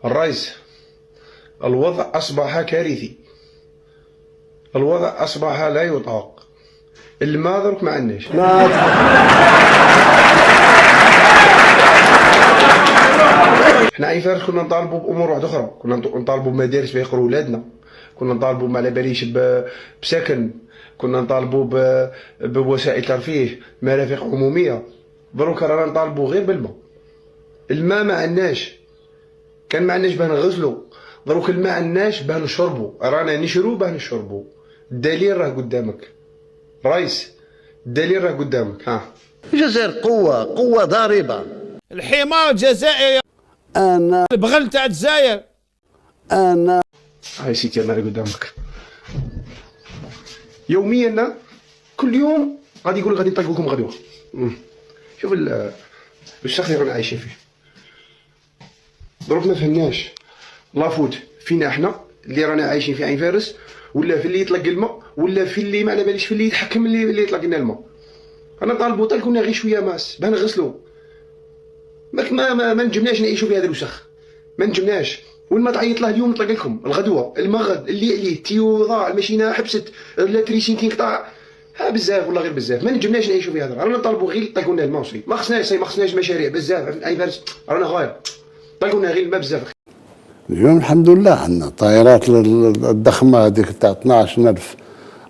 الرئيس، الوضع أصبح كارثي، الوضع أصبح لا يطاق. الماء درك ما عندناش. حنا عين فارس كنا نطالبوا بأمور واحدة أخرى، كنا نطالبوا بمدارس باه يقروا ولادنا، كنا نطالبوا ما على باليش بسكن، كنا نطالبوا بوسائل ترفيه، مرافق عمومية. دروك رانا نطالبوا غير بالماء. الماء ما عندناش، كان ما عندناش باه نغسلوا، دروك الماء عندناش باه نشربوا، رانا نشرو باه نشربوا. الدليل راه قدامك رئيس، الدليل راه قدامك. ها الجزائر قوة ضاربة. الحمار الجزائري، أنا البغل تاع الجزائر. أنا هاي سيتي انا قدامك. يوميا كل يوم غادي يقول غادي نطلقوا لكم غدوه. شوف الشخص اللي رانا عايشين فيه. دروك ما فهمناش لافوت فينا احنا اللي رانا عايشين في عين فارس، ولا في اللي يطلق الماء، ولا في اللي ما على باليش في اللي يتحكم اللي يطلق لنا الماء. انا طالبوا طلقوا غير شويه ماس باه نغسلوا. ما نجمناش نعيشوا في هذا الوسخ، ما نجمناش. والماء تعيط له اليوم نطلق لكم الغدوه، المغد اللي عليه تيو ضاع، الماشينه حبست، التريسين تنقطع، بزاف والله غير بزاف. ما نجمناش نعيشوا في هذا. رانا نطالبوا غير طلقوا لنا الماء وصي. ما خصناش مشاريع بزاف في عين فارس، رانا غاير طلقوا لنا غير الماء بزاف. اليوم الحمد لله عندنا طائرات الضخمة هذيك تاع 12000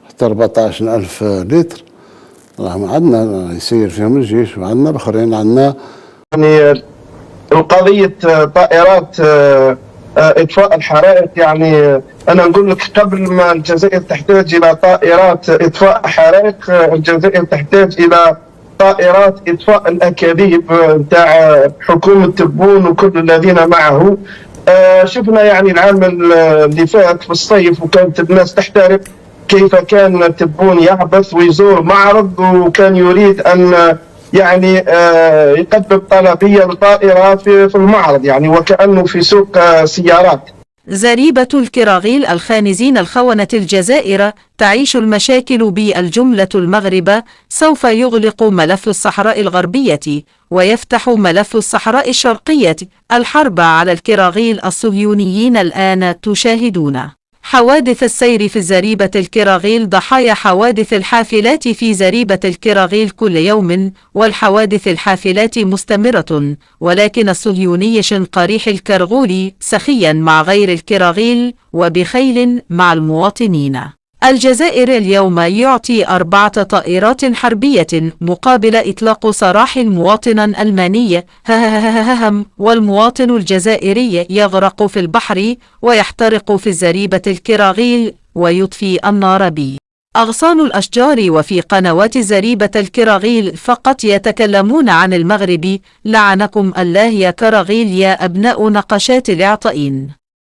حتى 14000 لتر، راهم عندنا يسير فيهم الجيش، وعندنا الاخرين عندنا. يعني القضية طائرات إطفاء الحرائق، يعني أنا نقول لك قبل ما الجزائر تحتاج إلى طائرات إطفاء حرائق، الجزائر تحتاج إلى طائرات إطفاء الأكاذيب تاع حكومة تبون وكل الذين معه. شفنا يعني العام اللي فات في الصيف وكانت الناس تحترق، كيف كان تبون يعبث ويزور معرض، وكان يريد أن يعني يقدم طلبية لطائرة في المعرض، يعني وكأنه في سوق سيارات. زريبة الكراغيل الخانزين الخونة الجزائر تعيش المشاكل بالجملة. المغرب سوف يغلق ملف الصحراء الغربية ويفتح ملف الصحراء الشرقية. الحرب على الكراغيل الصهيونيين الآن تشاهدون حوادث السير في زريبة الكراغيل. ضحايا حوادث الحافلات في زريبة الكراغيل كل يوم، والحوادث الحافلات مستمرة، ولكن الصهيوني شنقريح الكرغول سخيا مع غير الكراغيل وبخيل مع المواطنين. الجزائر اليوم يعطي 4 طائرات حربية مقابل إطلاق سراح مواطنا ألماني والمواطن الجزائري يغرق في البحر ويحترق في زريبة الكراغيل ويطفي النار أغصان الأشجار. وفي قنوات زريبة الكراغيل فقط يتكلمون عن المغرب. لعنكم الله يا كراغيل يا أبناء نقشات الإعطائين.